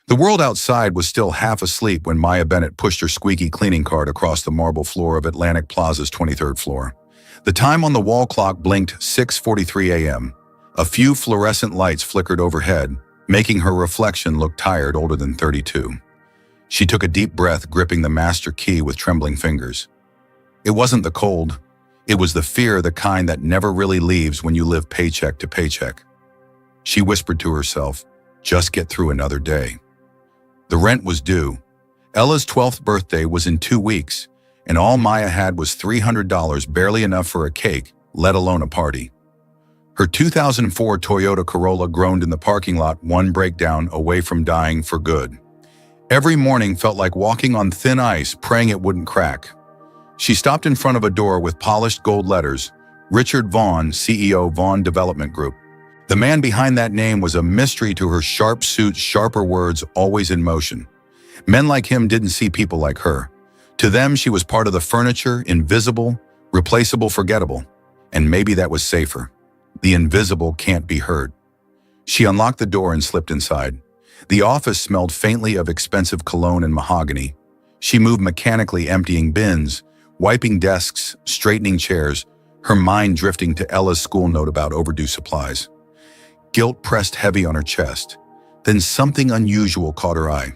The world outside was still half asleep when Maya Bennett pushed her squeaky cleaning cart across the marble floor of Atlantic Plaza's 23rd floor. The time on the wall clock blinked 6:43 a.m. A few fluorescent lights flickered overhead, making her reflection look tired, older than 32. She took a deep breath, gripping the master key with trembling fingers. It wasn't the cold. It was the fear, the kind that never really leaves when you live paycheck to paycheck. She whispered to herself, just get through another day. The rent was due. Ella's 12th birthday was in 2 weeks, and all Maya had was $300, barely enough for a cake, let alone a party. Her 2004 Toyota Corolla groaned in the parking lot, one breakdown away from dying for good. Every morning felt like walking on thin ice, praying it wouldn't crack. She stopped in front of a door with polished gold letters, Richard Vaughn, CEO, Vaughn Development Group. The man behind that name was a mystery to her, sharp suit, sharper words, always in motion. Men like him didn't see people like her. To them, she was part of the furniture, invisible, replaceable, forgettable. And maybe that was safer. The invisible can't be heard. She unlocked the door and slipped inside. The office smelled faintly of expensive cologne and mahogany. She moved mechanically, emptying bins, wiping desks, straightening chairs, her mind drifting to Ella's school note about overdue supplies. Guilt pressed heavy on her chest. Then something unusual caught her eye.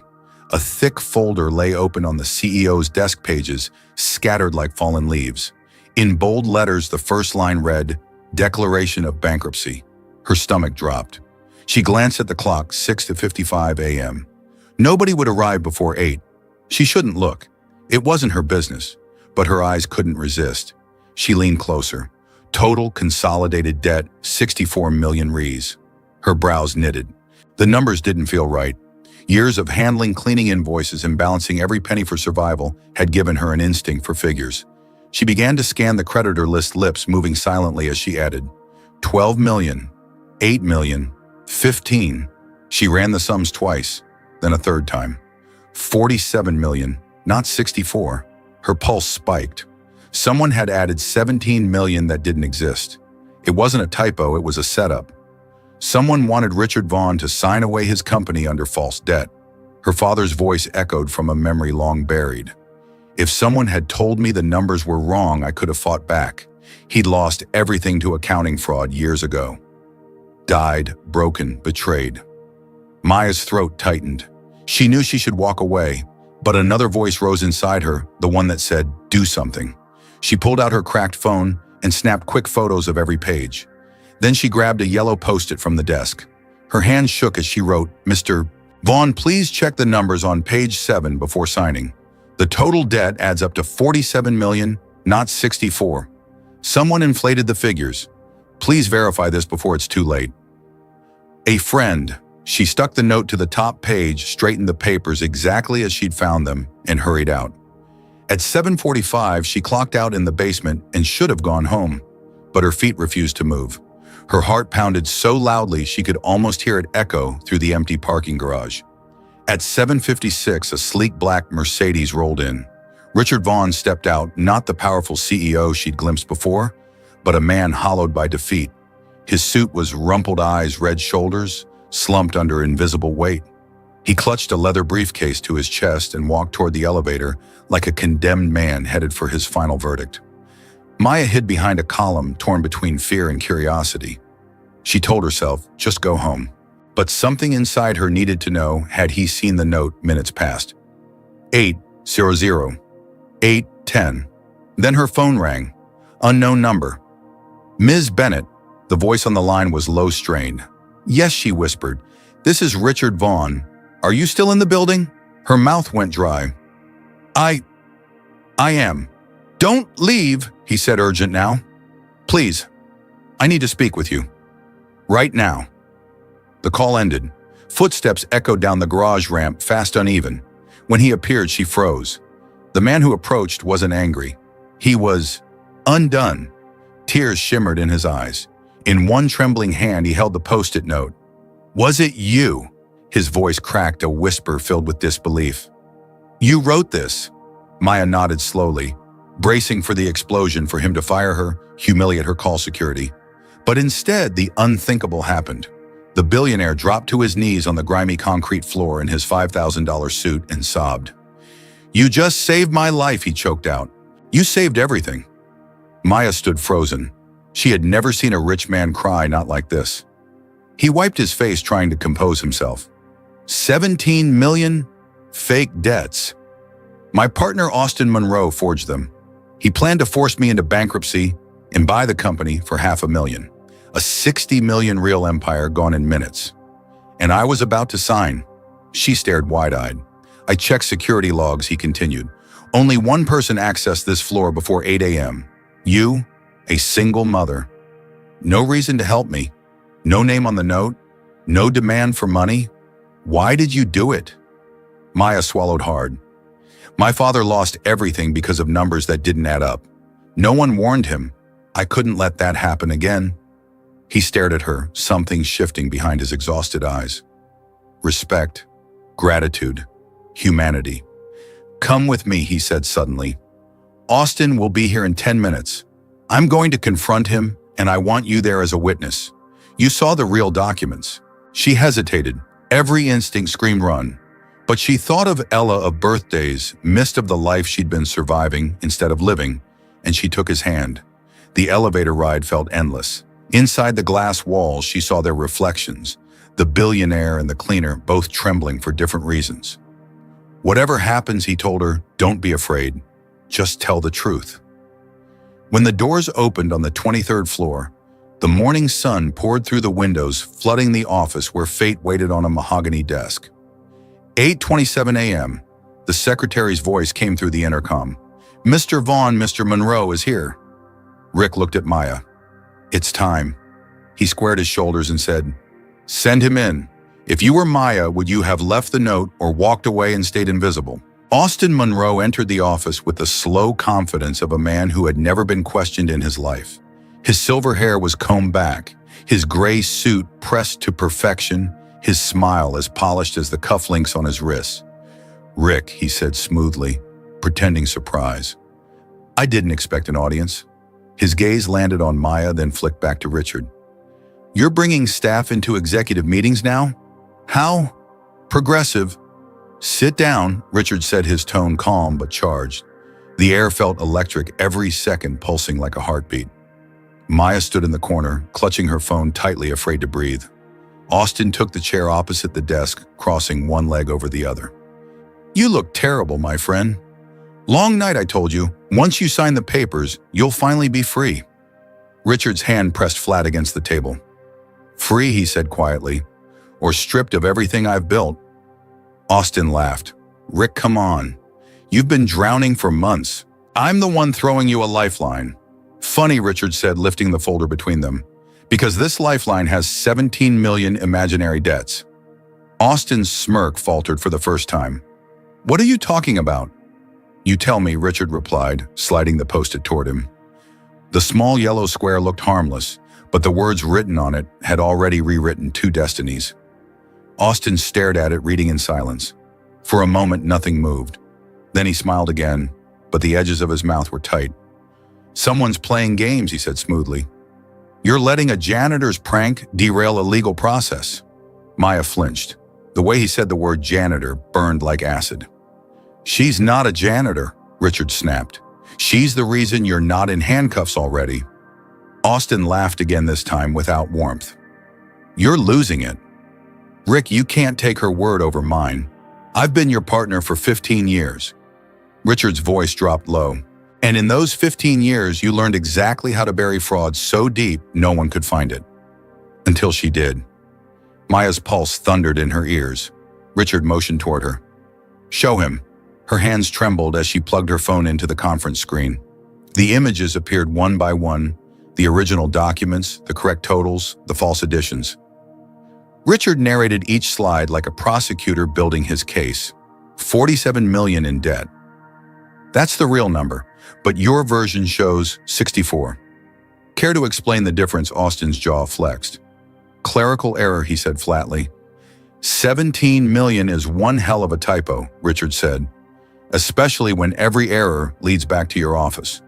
A thick folder lay open on the CEO's desk, pages scattered like fallen leaves. In bold letters, the first line read, Declaration of Bankruptcy. Her stomach dropped. She glanced at the clock, 6:55 a.m. Nobody would arrive before 8. She shouldn't look. It wasn't her business, but her eyes couldn't resist. She leaned closer. Total consolidated debt, 64 million Rs. Her brows knitted. The numbers didn't feel right. Years of handling, cleaning invoices, and balancing every penny for survival had given her an instinct for figures. She began to scan the creditor list, lips moving silently as she added, 12 million, 8 million, 15. She ran the sums twice, then a third time. 47 million, not 64. Her pulse spiked. Someone had added 17 million that didn't exist. It wasn't a typo, it was a setup. Someone wanted Richard Vaughn to sign away his company under false debt. Her father's voice echoed from a memory long buried. If someone had told me the numbers were wrong, I could have fought back. He'd lost everything to accounting fraud years ago. Died, broken, betrayed. Maya's throat tightened. She knew she should walk away, but another voice rose inside her, the one that said, do something. She pulled out her cracked phone and snapped quick photos of every page. Then she grabbed a yellow Post-it from the desk. Her hand shook as she wrote, Mr. Vaughn, please check the numbers on page 7 before signing. The total debt adds up to 47 million, not 64. Someone inflated the figures. Please verify this before it's too late. A friend. She stuck the note to the top page, straightened the papers exactly as she'd found them, and hurried out. At 7:45, she clocked out in the basement and should have gone home, but her feet refused to move. Her heart pounded so loudly she could almost hear it echo through the empty parking garage. At 7:56, a sleek black Mercedes rolled in. Richard Vaughn stepped out, not the powerful CEO she'd glimpsed before, but a man hollowed by defeat. His suit was rumpled eyes, red shoulders, slumped under invisible weight. He clutched a leather briefcase to his chest and walked toward the elevator like a condemned man headed for his final verdict. Maya hid behind a column, torn between fear and curiosity. She told herself, just go home. But something inside her needed to know, had he seen the note minutes past. 8:00, 8:10. Then her phone rang. Unknown number. Ms. Bennett. The voice on the line was low-strained. Yes, she whispered. This is Richard Vaughn. Are you still in the building? Her mouth went dry. I am. Don't leave, he said, urgent now. Please, I need to speak with you. Right now. The call ended. Footsteps echoed down the garage ramp, fast, uneven. When he appeared, she froze. The man who approached wasn't angry. He was undone. Tears shimmered in his eyes. In one trembling hand, he held the Post-it note. Was it you? His voice cracked, a whisper filled with disbelief. You wrote this? Maya nodded slowly, bracing for the explosion, for him to fire her, humiliate her call security. But instead, the unthinkable happened. The billionaire dropped to his knees on the grimy concrete floor in his $5,000 suit and sobbed. "You just saved my life," he choked out. "You saved everything." Maya stood frozen. She had never seen a rich man cry not like this. He wiped his face trying to compose himself. 17 million? Fake debts. My partner Austin Monroe forged them. He planned to force me into bankruptcy and buy the company for $500,000. A 60 million real empire gone in minutes. And I was about to sign. She stared wide-eyed. I checked security logs, he continued. Only one person accessed this floor before 8 a.m. You, a single mother. No reason to help me. No name on the note. No demand for money. Why did you do it? Maya swallowed hard. My father lost everything because of numbers that didn't add up. No one warned him. I couldn't let that happen again. He stared at her, something shifting behind his exhausted eyes. Respect, gratitude, humanity. Come with me, he said suddenly. Austin will be here in 10 minutes. I'm going to confront him, and I want you there as a witness. You saw the real documents. She hesitated. Every instinct screamed run. But she thought of Ella of birthdays, missed of the life she'd been surviving instead of living, and she took his hand. The elevator ride felt endless. Inside the glass walls, she saw their reflections, the billionaire and the cleaner, both trembling for different reasons. Whatever happens, he told her, don't be afraid. Just tell the truth. When the doors opened on the 23rd floor, the morning sun poured through the windows, flooding the office where fate waited on a mahogany desk. 8:27 a.m., the secretary's voice came through the intercom. Mr. Vaughn, Mr. Monroe is here. Rick looked at Maya. It's time. He squared his shoulders and said, send him in. If you were Maya, would you have left the note or walked away and stayed invisible? Austin Monroe entered the office with the slow confidence of a man who had never been questioned in his life. His silver hair was combed back, his gray suit pressed to perfection, his smile as polished as the cufflinks on his wrists. Rick, he said smoothly, pretending surprise. I didn't expect an audience. His gaze landed on Maya, then flicked back to Richard. You're bringing staff into executive meetings now? How? Progressive. Sit down, Richard said, his tone calm but charged. The air felt electric, every second pulsing like a heartbeat. Maya stood in the corner, clutching her phone tightly, afraid to breathe. Austin took the chair opposite the desk, crossing one leg over the other. You look terrible, my friend. Long night, I told you. Once you sign the papers, you'll finally be free. Richard's hand pressed flat against the table. Free, he said quietly, or stripped of everything I've built. Austin laughed. Rick, come on. You've been drowning for months. I'm the one throwing you a lifeline. Funny, Richard said, lifting the folder between them, because this lifeline has 17 million imaginary debts. Austin's smirk faltered for the first time. What are you talking about? You tell me, Richard replied, sliding the post-it toward him. The small yellow square looked harmless, but the words written on it had already rewritten 2 destinies. Austin stared at it, reading in silence. For a moment, nothing moved. Then he smiled again, but the edges of his mouth were tight. Someone's playing games, he said smoothly. You're letting a janitor's prank derail a legal process. Maya flinched. The way he said the word janitor burned like acid. She's not a janitor, Richard snapped. She's the reason you're not in handcuffs already. Austin laughed again, this time without warmth. You're losing it. Rick, you can't take her word over mine. I've been your partner for 15 years. Richard's voice dropped low. And in those 15 years, you learned exactly how to bury fraud so deep no one could find it. Until she did. Maya's pulse thundered in her ears. Richard motioned toward her. Show him. Her hands trembled as she plugged her phone into the conference screen. The images appeared one by one, the original documents, the correct totals, the false additions. Richard narrated each slide like a prosecutor building his case. 47 million in debt. That's the real number, but your version shows 64. Care to explain the difference? Austin's jaw flexed. Clerical error, he said flatly. 17 million is one hell of a typo, Richard said, especially when every error leads back to your office.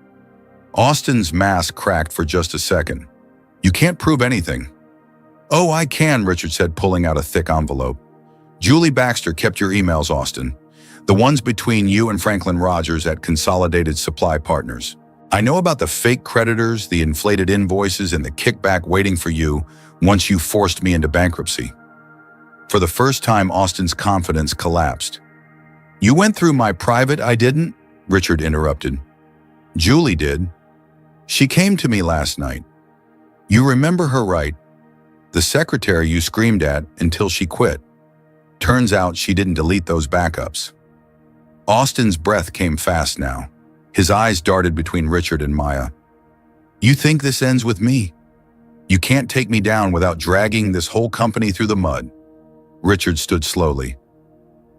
Austin's mask cracked for just a second. You can't prove anything. "Oh, I can," Richard said, pulling out a thick envelope. "Julie Baxter kept your emails, Austin. The ones between you and Franklin Rogers at Consolidated Supply Partners. I know about the fake creditors, the inflated invoices, and the kickback waiting for you once you forced me into bankruptcy." For the first time, Austin's confidence collapsed. "You went through my private, I didn't?" Richard interrupted. "Julie did. She came to me last night. You remember her, right? The secretary you screamed at until she quit. Turns out she didn't delete those backups." Austin's breath came fast now. His eyes darted between Richard and Maya. "You think this ends with me? You can't take me down without dragging this whole company through the mud." Richard stood slowly.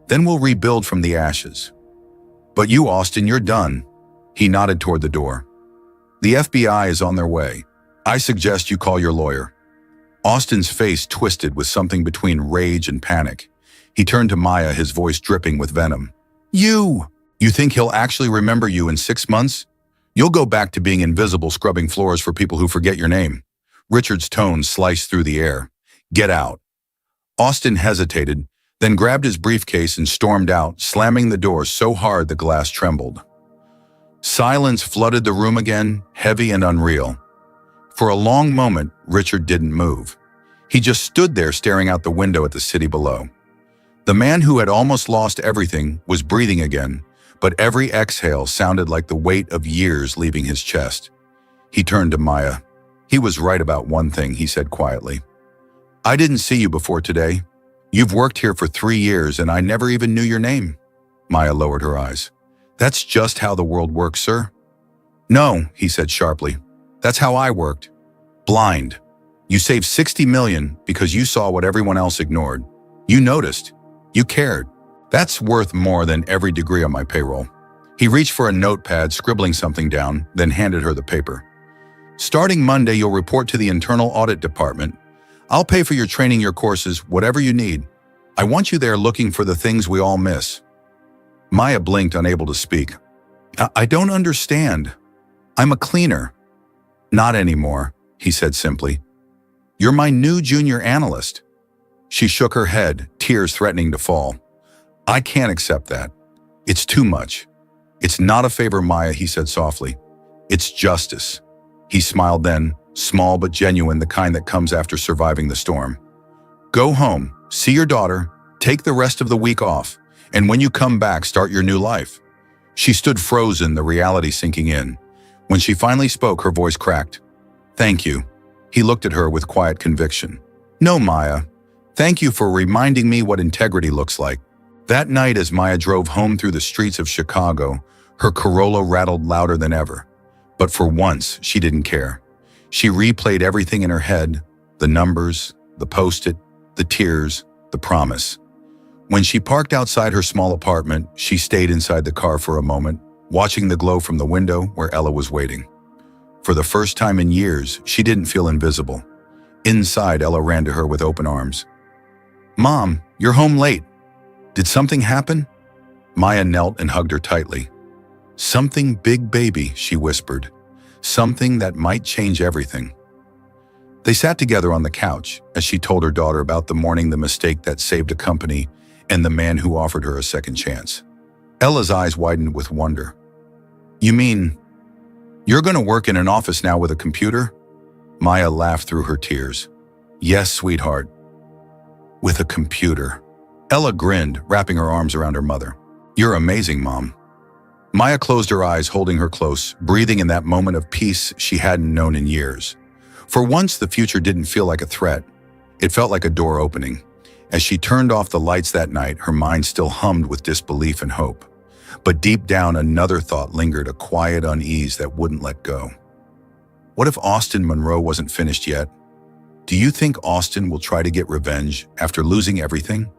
"Then we'll rebuild from the ashes. But you, Austin, you're done." He nodded toward the door. "The FBI is on their way. I suggest you call your lawyer." Austin's face twisted with something between rage and panic. He turned to Maya, his voice dripping with venom. You think he'll actually remember you in 6 months? You'll go back to being invisible, scrubbing floors for people who forget your name." Richard's tone sliced through the air. "Get out." Austin hesitated, then grabbed his briefcase and stormed out, slamming the door so hard the glass trembled. Silence flooded the room again, heavy and unreal. For a long moment, Richard didn't move. He just stood there staring out the window at the city below. The man who had almost lost everything was breathing again, but every exhale sounded like the weight of years leaving his chest. He turned to Maya. "He was right about one thing," he said quietly. "I didn't see you before today. You've worked here for 3 years and I never even knew your name." Maya lowered her eyes. "That's just how the world works, sir." "No," he said sharply. "That's how I worked. Blind. You saved $60 million because you saw what everyone else ignored. You noticed. You cared. That's worth more than every degree on my payroll." He reached for a notepad, scribbling something down, then handed her the paper. "Starting Monday, you'll report to the internal audit department. I'll pay for your training, your courses, whatever you need. I want you there looking for the things we all miss." Maya blinked, unable to speak. I don't understand. I'm a cleaner." "Not anymore," he said simply. "You're my new junior analyst." She shook her head, tears threatening to fall. "I can't accept that. It's too much." "It's not a favor, Maya," he said softly. "It's justice." He smiled then, small but genuine, the kind that comes after surviving the storm. "Go home, see your daughter, take the rest of the week off, and when you come back, start your new life." She stood frozen, the reality sinking in. When she finally spoke, her voice cracked. "Thank you." He looked at her with quiet conviction. "No, Maya. Thank you for reminding me what integrity looks like." That night, as Maya drove home through the streets of Chicago, her Corolla rattled louder than ever. But for once, she didn't care. She replayed everything in her head, the numbers, the post-it, the tears, the promise. When she parked outside her small apartment, she stayed inside the car for a moment, watching the glow from the window where Ella was waiting. For the first time in years, she didn't feel invisible. Inside, Ella ran to her with open arms. "Mom, you're home late. Did something happen?" Maya knelt and hugged her tightly. "Something big, baby," she whispered. "Something that might change everything." They sat together on the couch as she told her daughter about the morning, the mistake that saved a company, and the man who offered her a second chance. Ella's eyes widened with wonder. "You mean, you're going to work in an office now with a computer?" Maya laughed through her tears. "Yes, sweetheart. With a computer." Ella grinned, wrapping her arms around her mother. "You're amazing, Mom." Maya closed her eyes, holding her close, breathing in that moment of peace she hadn't known in years. For once, the future didn't feel like a threat. It felt like a door opening. As she turned off the lights that night, her mind still hummed with disbelief and hope. But deep down, another thought lingered, a quiet unease that wouldn't let go. What if Austin Monroe wasn't finished yet? Do you think Austin will try to get revenge after losing everything?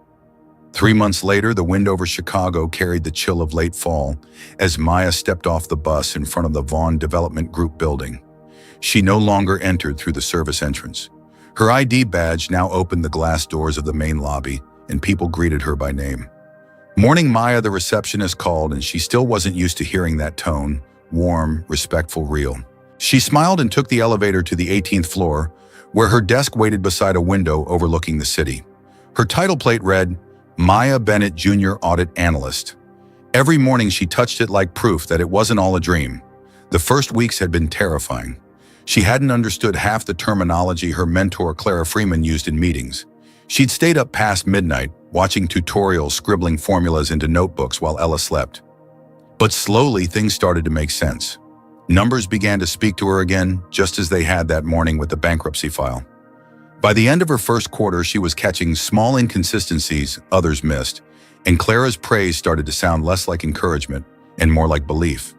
3 months later, the wind over Chicago carried the chill of late fall as Maya stepped off the bus in front of the Vaughn Development Group building. She no longer entered through the service entrance. Her ID badge now opened the glass doors of the main lobby, and people greeted her by name. "Morning, Maya," the receptionist called, and she still wasn't used to hearing that tone, warm, respectful, real. She smiled and took the elevator to the 18th floor, where her desk waited beside a window overlooking the city. Her title plate read, Maya Bennett Jr. Audit Analyst. Every morning she touched it like proof that it wasn't all a dream. The first weeks had been terrifying. She hadn't understood half the terminology her mentor Clara Freeman used in meetings. She'd stayed up past midnight, watching tutorials, scribbling formulas into notebooks while Ella slept. But slowly things started to make sense. Numbers began to speak to her again, just as they had that morning with the bankruptcy file. By the end of her first quarter, she was catching small inconsistencies others missed, and Clara's praise started to sound less like encouragement and more like belief.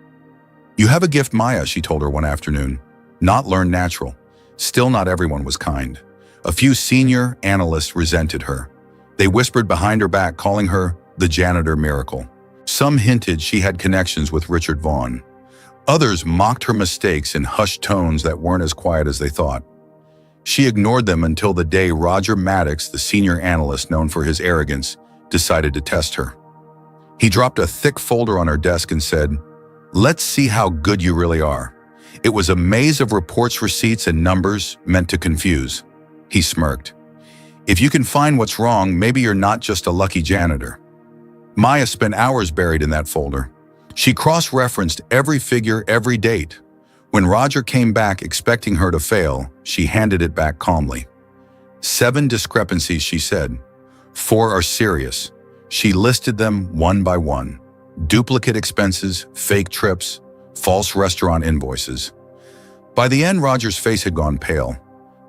You have a gift, Maya, she told her one afternoon. Not learned natural. Still, not everyone was kind. A few senior analysts resented her. They whispered behind her back, calling her the janitor miracle. Some hinted she had connections with Richard Vaughn. Others mocked her mistakes in hushed tones that weren't as quiet as they thought. She ignored them until the day Roger Maddox, the senior analyst known for his arrogance, decided to test her. He dropped a thick folder on her desk and said, "Let's see how good you really are." It was a maze of reports, receipts, and numbers meant to confuse. He smirked. "If you can find what's wrong, maybe you're not just a lucky janitor." Maya spent hours buried in that folder. She cross-referenced every figure, every date. When Roger came back expecting her to fail, she handed it back calmly. 7 discrepancies, she said. 4 are serious. She listed them one by one. Duplicate expenses, fake trips, false restaurant invoices. By the end, Roger's face had gone pale.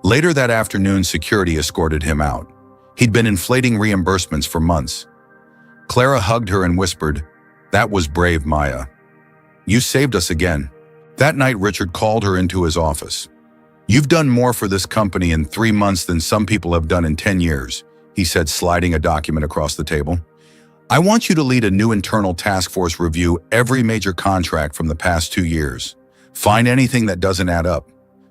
Later that afternoon, security escorted him out. He'd been inflating reimbursements for months. Clara hugged her and whispered, "That was brave, Maya. You saved us again." That night, Richard called her into his office. "You've done more for this company in 3 months than some people have done in 10 years, he said, sliding a document across the table. "I want you to lead a new internal task force, review every major contract from the past 2 years. Find anything that doesn't add up."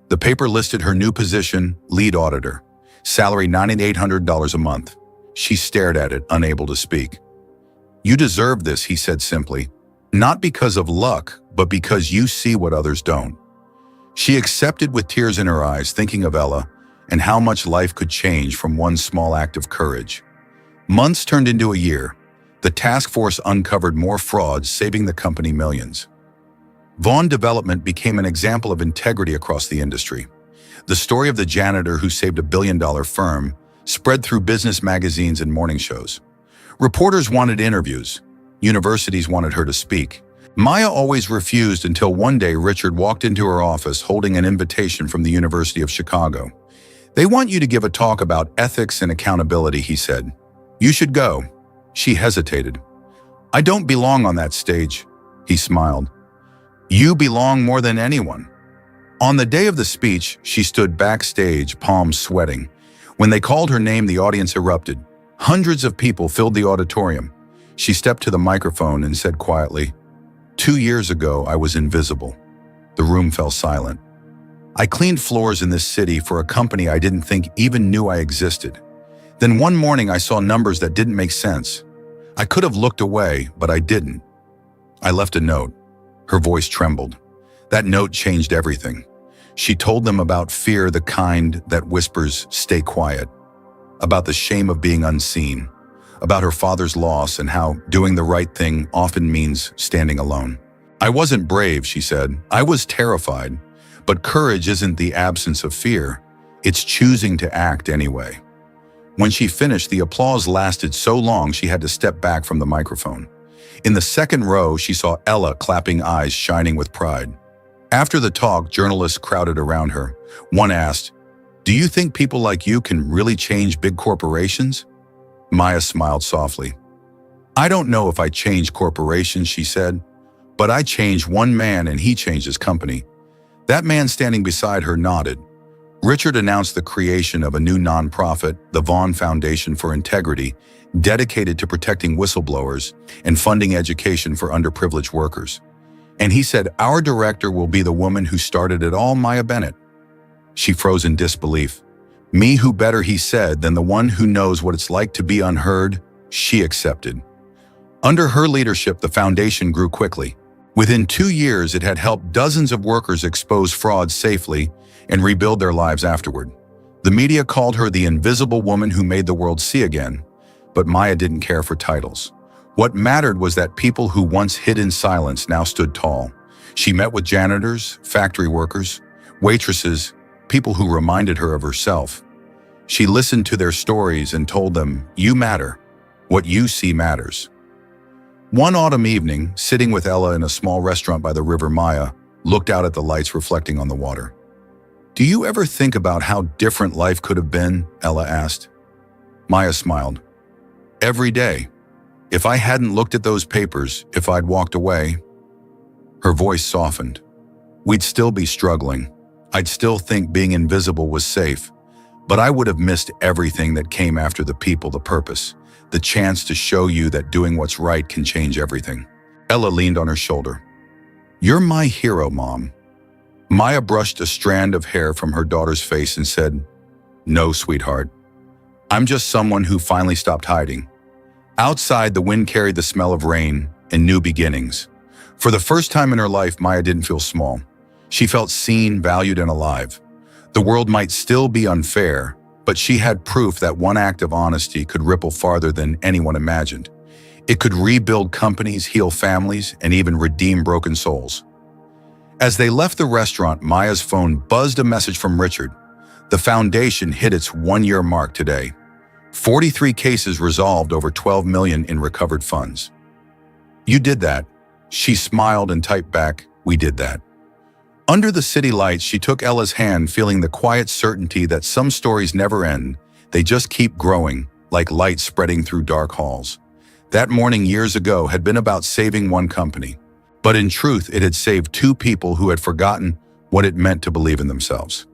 The paper listed her new position, lead auditor. Salary $9,800 a month. She stared at it, unable to speak. "You deserve this," he said simply. "Not because of luck, but because you see what others don't." She accepted with tears in her eyes, thinking of Ella and how much life could change from one small act of courage. Months turned into a year. The task force uncovered more frauds, saving the company millions. Vaughn Development became an example of integrity across the industry. The story of the janitor who saved $1 billion firm spread through business magazines and morning shows. Reporters wanted interviews. Universities wanted her to speak. Maya always refused until one day Richard walked into her office holding an invitation from the University of Chicago. "They want you to give a talk about ethics and accountability," he said. "You should go." She hesitated. "I don't belong on that stage," he smiled. "You belong more than anyone." On the day of the speech, she stood backstage, palms sweating. When they called her name, the audience erupted. Hundreds of people filled the auditorium. She stepped to the microphone and said quietly, "2 years ago, I was invisible." The room fell silent. "I cleaned floors in this city for a company I didn't think even knew I existed. Then one morning I saw numbers that didn't make sense. I could have looked away, but I didn't. I left a note." Her voice trembled. That note changed everything. She told them about fear, the kind that whispers, "Stay quiet," about the shame of being unseen, about her father's loss and how doing the right thing often means standing alone. "I wasn't brave," she said. "I was terrified. But courage isn't the absence of fear. It's choosing to act anyway." When she finished, the applause lasted so long she had to step back from the microphone. In the second row, she saw Ella clapping, eyes shining with pride. After the talk, journalists crowded around her. One asked, "Do you think people like you can really change big corporations?" Maya smiled softly. "I don't know if I change corporations," she said, "but I changed one man and he changed his company." That man standing beside her nodded. Richard announced the creation of a new nonprofit, the Vaughn Foundation for Integrity, dedicated to protecting whistleblowers and funding education for underprivileged workers. And he said, "Our director will be the woman who started it all, Maya Bennett." She froze in disbelief. "Me, who better," he said, "than the one who knows what it's like to be unheard?" She accepted. Under her leadership, the foundation grew quickly. Within 2 years, it had helped dozens of workers expose fraud safely and rebuild their lives afterward. The media called her the invisible woman who made the world see again, but Maya didn't care for titles. What mattered was that people who once hid in silence now stood tall. She met with janitors, factory workers, waitresses, people who reminded her of herself. She listened to their stories and told them, "You matter. What you see matters." One autumn evening, sitting with Ella in a small restaurant by the river, Maya looked out at the lights reflecting on the water. "Do you ever think about how different life could have been?" Ella asked. Maya smiled. "Every day. If I hadn't looked at those papers, if I'd walked away." Her voice softened. "We'd still be struggling. I'd still think being invisible was safe. But I would have missed everything that came after: the people, the purpose, the chance to show you that doing what's right can change everything." Ella leaned on her shoulder. "You're my hero, Mom." Maya brushed a strand of hair from her daughter's face and said, "No, sweetheart. I'm just someone who finally stopped hiding." Outside, the wind carried the smell of rain and new beginnings. For the first time in her life, Maya didn't feel small. She felt seen, valued, and alive. The world might still be unfair, but she had proof that one act of honesty could ripple farther than anyone imagined. It could rebuild companies, heal families, and even redeem broken souls. As they left the restaurant, Maya's phone buzzed a message from Richard. The foundation hit its one-year mark today. 43 cases resolved, over 12 million in recovered funds. "You did that." She smiled and typed back, "We did that." Under the city lights, she took Ella's hand, feeling the quiet certainty that some stories never end. They just keep growing, like light spreading through dark halls. That morning years ago had been about saving one company. But in truth, it had saved two people who had forgotten what it meant to believe in themselves.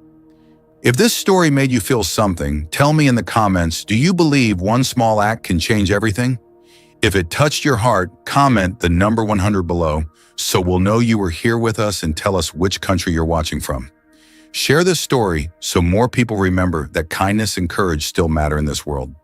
If this story made you feel something, tell me in the comments, do you believe one small act can change everything? If it touched your heart, comment the number 100 below, so we'll know you were here with us, and tell us which country you're watching from. Share this story so more people remember that kindness and courage still matter in this world.